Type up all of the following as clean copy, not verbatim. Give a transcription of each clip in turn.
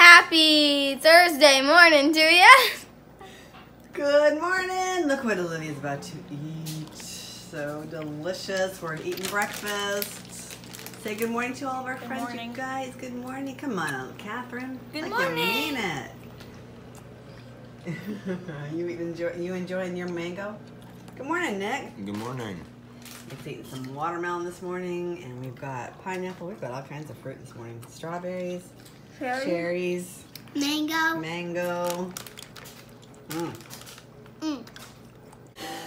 Happy Thursday morning to ya. Good morning. Look what Olivia's about to eat. So delicious. We're eating breakfast. Say good morning to all of our friends, morning. you guys. Good morning. Come on, Catherine. Good like morning. You mean it. you enjoying your mango? Good morning, Nick. Good morning. Nick's eating some watermelon this morning, and we've got pineapple. We've got all kinds of fruit this morning. Strawberries, cherries, mango.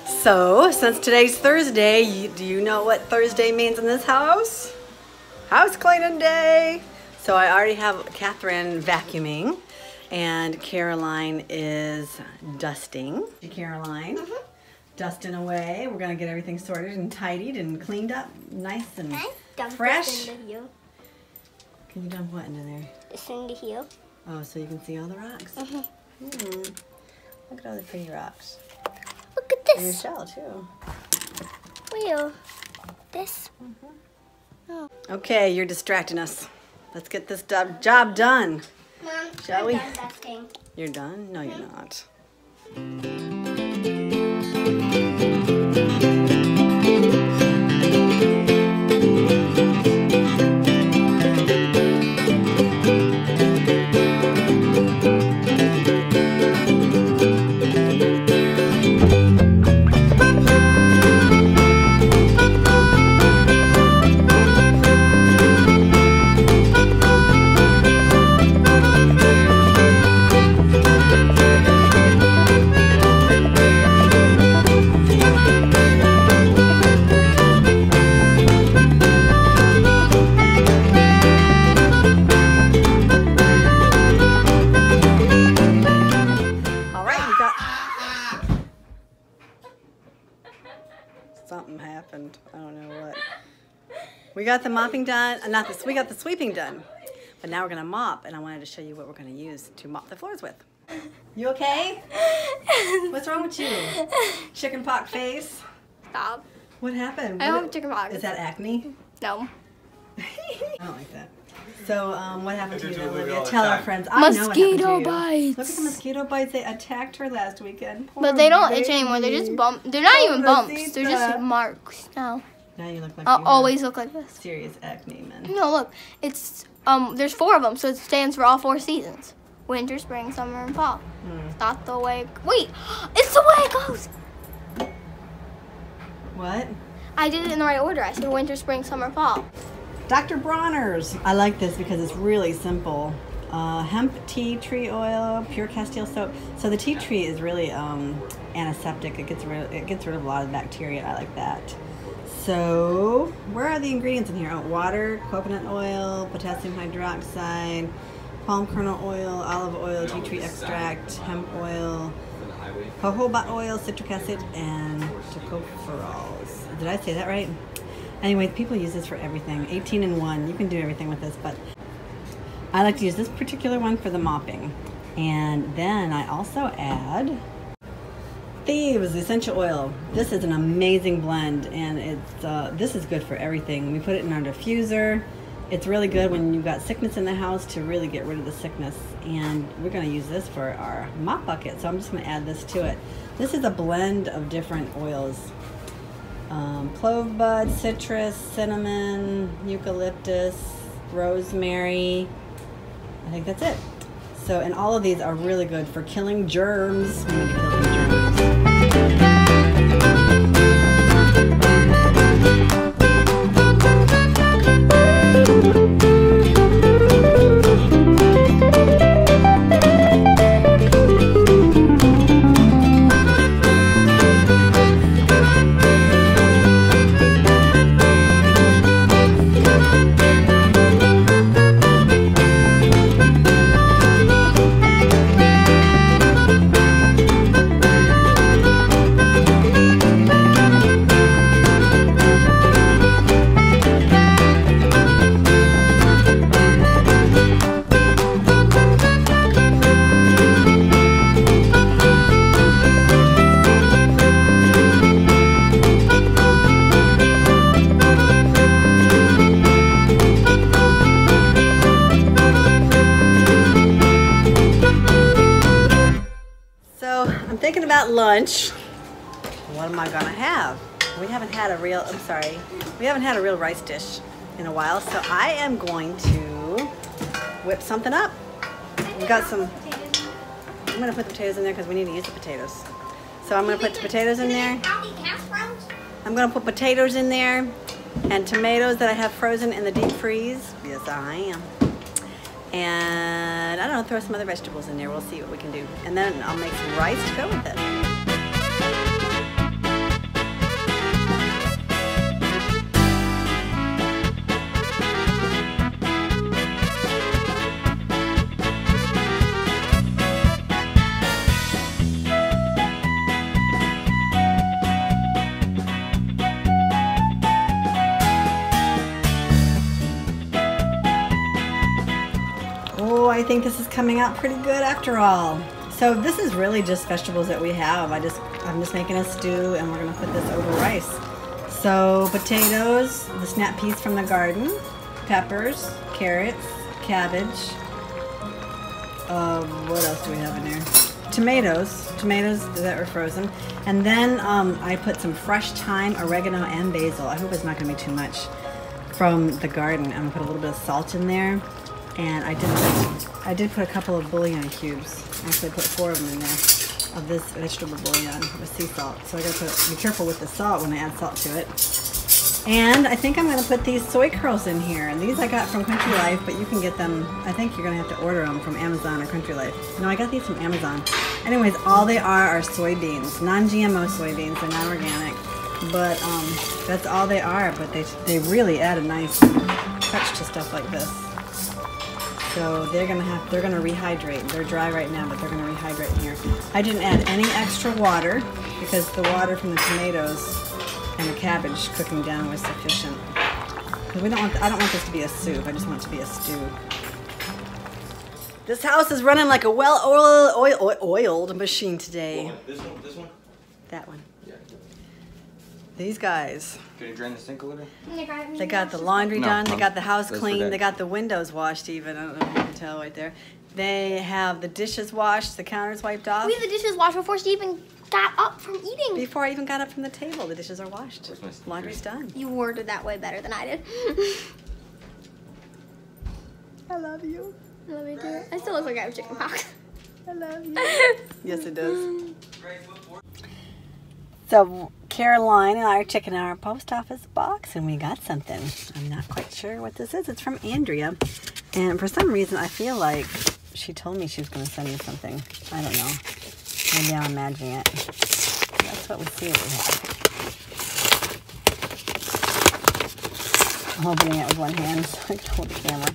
So, since today's Thursday, do you know what Thursday means in this house? House cleaning day. So I already have Catherine vacuuming, and Caroline is dusting. Caroline, dusting away. We're gonna get everything sorted and tidied and cleaned up, nice and fresh. Into here. Can you dump what into there? It's into here. Oh, so you can see all the rocks. Look at all the pretty rocks. Look at And your this. shell too. Wheel. This. Oh. Okay, you're distracting us. Let's get this job done. Mom, Shall we? I'm done dusting. You're done? No, you're not. Something happened. I don't know what. We got the mopping done. We got the sweeping done. But now we're gonna mop, and I wanted to show you what we're gonna use to mop the floors with. You okay? What's wrong with you? Chicken pox face? Stop. What happened? I don't have chicken pox. Is that acne? No. I don't like that. So, what happened to you, do Olivia? all the Tell our time. friends. I know what happened to Mosquito you. bites. Look at the mosquito bites. They attacked her last weekend. Poor But they don't itch anymore. They're baby. just bumps. They're not even bumps. They're just Pobrecita. marks now. Now you look like I'll you always have look like this. serious acne, man. No, look. It's there's 4 of them, so it stands for all 4 seasons: winter, spring, summer, and fall. It's not the way. Wait, it's the way it goes. What? I did it in the right order. I said winter, spring, summer, fall. Dr. Bronner's. I like this because it's really simple. Hemp tea tree oil, pure Castile soap. So the tea tree is really antiseptic. It gets rid of a lot of bacteria. I like that. So where are the ingredients in here? Oh, water, coconut oil, potassium hydroxide, palm kernel oil, olive oil, tea tree extract, hemp oil, jojoba oil, citric acid, and tocopherols. Did I say that right? Anyway, people use this for everything. 18 in 1. You can do everything with this, but I like to use this particular one for the mopping. And then I also add Thieves essential oil. This is an amazing blend, and this is good for everything. We put it in our diffuser. It's really good when you've got sickness in the house to really get rid of the sickness. And we're going to use this for our mop bucket, so I'm just going to add this to it. This is a blend of different oils. Clove bud, citrus, cinnamon, eucalyptus, rosemary. I think that's it. So, and all of these are really good for killing germs. We need to kill some germs. got lunch. What am I gonna have? We haven't had a real, we haven't had a real rice dish in a while, so I am going to whip something up. We got some, I'm gonna put the potatoes in there because we need to use the potatoes. So I'm gonna put the potatoes in there. I'm gonna put potatoes in there and tomatoes that I have frozen in the deep freeze. Yes, I am. And I don't know, throw some other vegetables in there. We'll see what we can do. And then I'll make some rice to go with it. Oh, I think this is coming out pretty good after all. So this is really just vegetables that we have. I'm just making a stew and we're gonna put this over rice. So potatoes, the snap peas from the garden, peppers, carrots, cabbage. What else do we have in there? Tomatoes that were frozen. And then I put some fresh thyme, oregano, and basil. I hope it's not gonna be too much from the garden. I'm gonna put a little bit of salt in there. And I did put a couple of bouillon cubes. Actually, I put 4 of them in there of this vegetable bouillon with sea salt. So I gotta be careful with the salt when I add salt to it. And I think I'm gonna put these soy curls in here. And these I got from Country Life, but you can get them. I think you're gonna have to order them from Amazon or Country Life. No, I got these from Amazon. Anyways, all they are soybeans, non-GMO soybeans. They're not organic, but that's all they are. But they really add a nice touch to stuff like this. So they're gonna rehydrate. They're dry right now, but they're gonna rehydrate in here. I didn't add any extra water because the water from the tomatoes and the cabbage cooking down was sufficient. Because I don't want this to be a soup. I just want it to be a stew. This house is running like a well-oiled machine today. This one? That one. Yeah. These guys. Can you drain the sink a little? They got the laundry done. They got the house that's cleaned. for They got the windows washed even. I don't know if you can tell right there. They have the dishes washed, the counters wiped off. We had the dishes washed before she even got up from eating. Before I even got up from the table, the dishes are washed. Where's my sneakers? Laundry's done. You worded that way better than I did. I love you. I love you too. I still look like I have chicken pox. I love you. Yes, it does. So Caroline and I are checking our post office box and we got something. I'm not quite sure what this is. It's from Andrea. And for some reason I feel like she told me she was going to send me something. I don't know. Maybe I'm imagining it. That's what we see what we have. I'm opening it with one hand so I can hold the camera.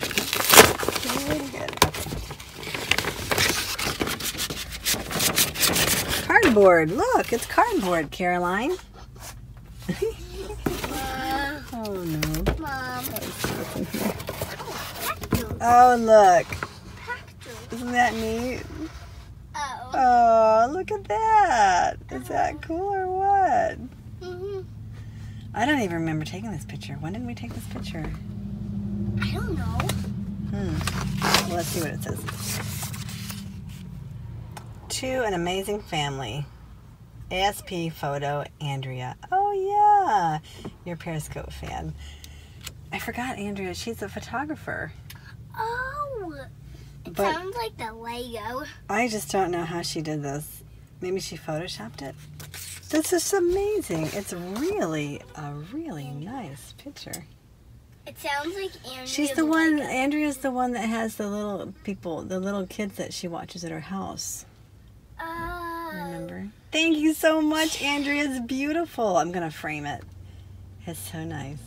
Really good. Okay. Cardboard. Look, it's cardboard, Caroline. Oh no. Mom. Oh look. Isn't that neat? Oh. Oh, look at that. Is that cool or what? Mm-hmm. I don't even remember taking this picture. When did we take this picture? I don't know. Well, let's see what it says. To an amazing family. ASP photo, Andrea. Oh yeah, you're a Periscope fan. I forgot Andrea, she's a photographer. Oh. It But- sounds like the Lego. I just don't know how she did this. Maybe she photoshopped it. This is amazing. It's really a really nice picture. It sounds like Andrea. She's the one, Andrea's the one that has the little people, the little kids that she watches at her house. Remember? Thank you so much, Andrea. It's beautiful. I'm going to frame it. It's so nice.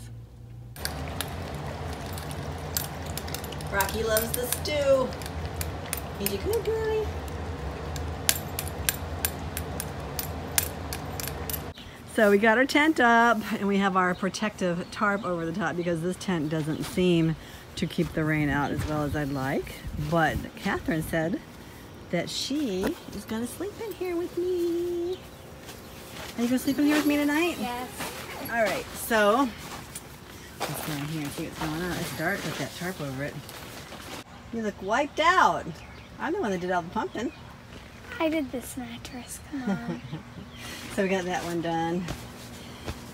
Rocky loves the stew. He's a good girlie. So we got our tent up and we have our protective tarp over the top because this tent doesn't seem to keep the rain out as well as I'd like. But Catherine said that she is going to sleep in here with me. Are you going to sleep in here with me tonight? Yes. All right, so let's go in here and see what's going on. It's dark with that tarp over it. You look wiped out. I'm the one that did all the pumping. I did this mattress. Come on. So we got that one done.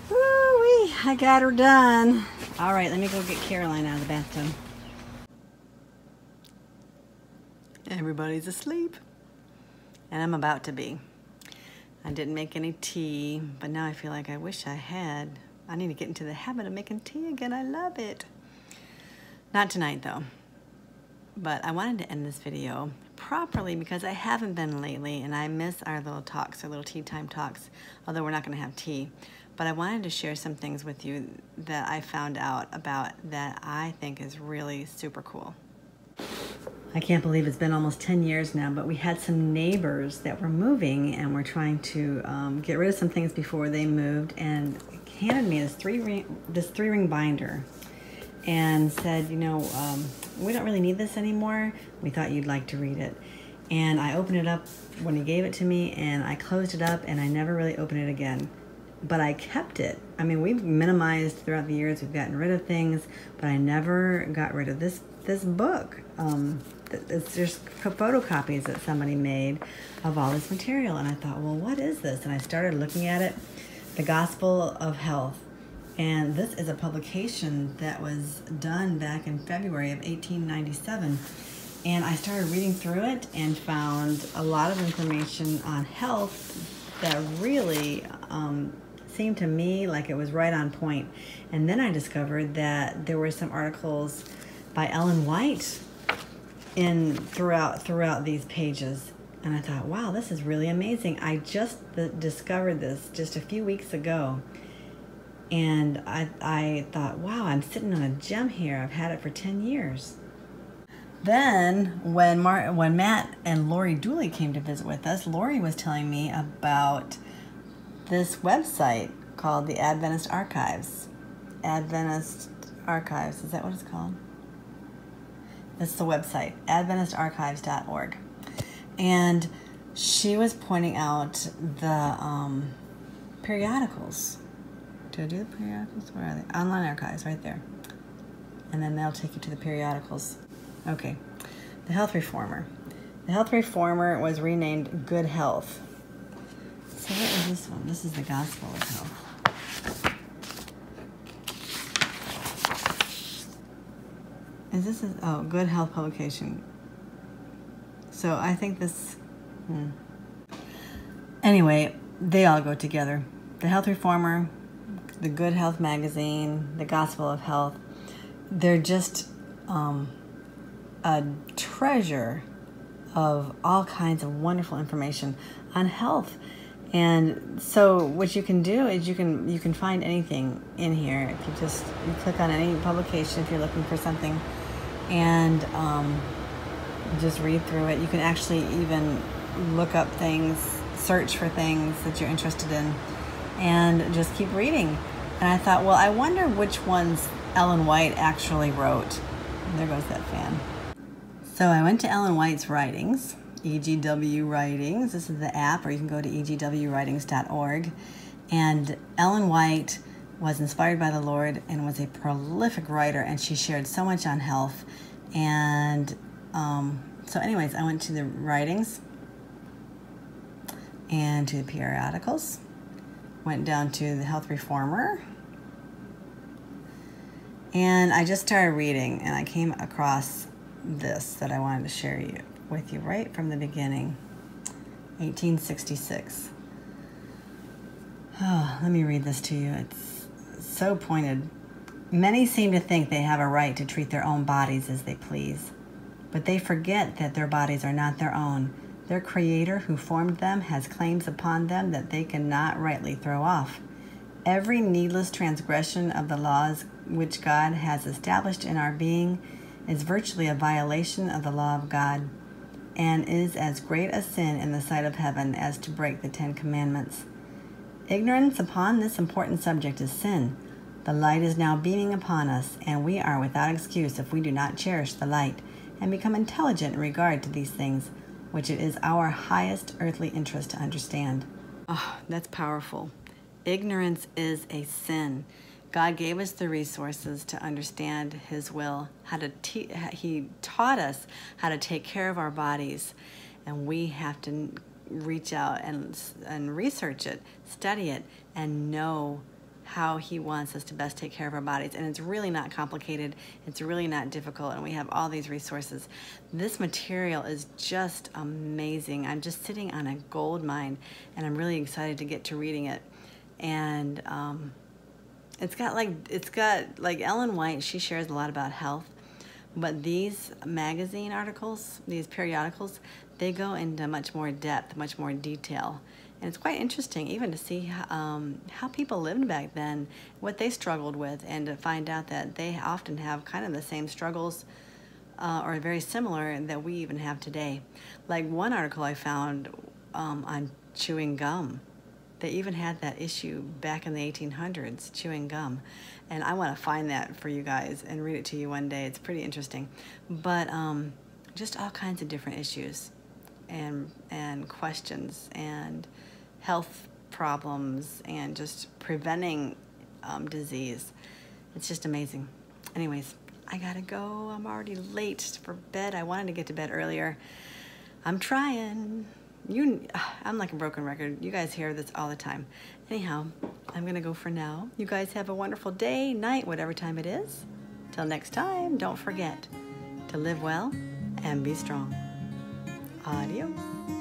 Woo-wee, I got her done. All right, let me go get Caroline out of the bathtub. Everybody's asleep, and I'm about to be. I didn't make any tea, but now I feel like I wish I had. I need to get into the habit of making tea again. I love it. Not tonight, though. But I wanted to end this video properly because I haven't been lately, and I miss our little talks, our little tea time talks, although we're not going to have tea. But I wanted to share some things with you that I found out about that I think is really super cool. I can't believe it's been almost 10 years now, but we had some neighbors that were moving, and we're trying to get rid of some things before they moved, and handed me this three-ring binder and said, you know, we don't really need this anymore. We thought you'd like to read it. And I opened it up when he gave it to me, and I closed it up, and I never really opened it again. But I kept it. I mean, we've minimized throughout the years. We've gotten rid of things, but I never got rid of this book. There's photocopies that somebody made of all this material, and I thought, well, what is this? And I started looking at it, The Gospel of Health. And this is a publication that was done back in February of 1897. And I started reading through it and found a lot of information on health that really seemed to me like it was right on point. And then I discovered that there were some articles by Ellen White throughout these pages. And I thought, wow, this is really amazing. I just discovered this just a few weeks ago. And I thought, wow, I'm sitting on a gem here. I've had it for 10 years. Then when Matt and Lori Dooley came to visit with us, Lori was telling me about this website called the Adventist Archives. Adventist Archives, is that what it's called? That's the website, AdventistArchives.org. And she was pointing out the periodicals. Do I do the periodicals? Where are they? Online archives, right there. And then they'll take you to the periodicals. Okay. The Health Reformer. The Health Reformer was renamed Good Health. So what is this one? This is the Gospel of Health. Is this oh, Good Health publication. So I think this, Anyway, they all go together. The Health Reformer, the Good Health magazine, the Gospel of Health. They're just a treasure of all kinds of wonderful information on health. And so what you can do is you can find anything in here. If you click on any publication if you're looking for something, and just read through it. You can actually even look up things, search for things that you're interested in, and just keep reading. And I thought, well, I wonder which ones Ellen White actually wrote. And there goes that fan. So I went to Ellen White's writings, EGW Writings. This is the app, or you can go to egwritings.org. And Ellen White was inspired by the Lord and was a prolific writer, and she shared so much on health. And so anyways, I went to the writings and to the periodicals, went down to the Health Reformer, and I just started reading, and I came across this that I wanted to share with you right from the beginning. 1866. Oh, let me read this to you. It's so pointed. Many seem to think they have a right to treat their own bodies as they please, but they forget that their bodies are not their own. Their Creator, who formed them, has claims upon them that they cannot rightly throw off. Every needless transgression of the laws which God has established in our being is virtually a violation of the law of God, and is as great a sin in the sight of heaven as to break the 10 Commandments. Ignorance upon this important subject is sin. The light is now beaming upon us, and we are without excuse if we do not cherish the light and become intelligent in regard to these things, which it is our highest earthly interest to understand. Oh, that's powerful. Ignorance is a sin. God gave us the resources to understand His will. He taught us how to take care of our bodies, and we have to reach out and research it, study it, and know how he wants us to best take care of our bodies. And it's really not complicated. It's really not difficult. And we have all these resources. This material is just amazing. I'm just sitting on a gold mine, and I'm really excited to get to reading it. And it's got like Ellen White, she shares a lot about health, but these magazine articles, these periodicals, they go into much more depth, much more detail. And it's quite interesting even to see how people lived back then, what they struggled with, and to find out that they often have kind of the same struggles or very similar that we even have today. Like one article I found on chewing gum. They even had that issue back in the 1800s, chewing gum. And I want to find that for you guys and read it to you one day. It's pretty interesting. But just all kinds of different issues and questions and health problems and just preventing disease. It's just amazing. Anyways, I gotta go. I'm already late for bed. I wanted to get to bed earlier. I'm trying. I'm like a broken record. You guys hear this all the time. Anyhow, I'm gonna go for now. You guys have a wonderful day, night, whatever time it is. Till next time, don't forget to live well and be strong. Adios.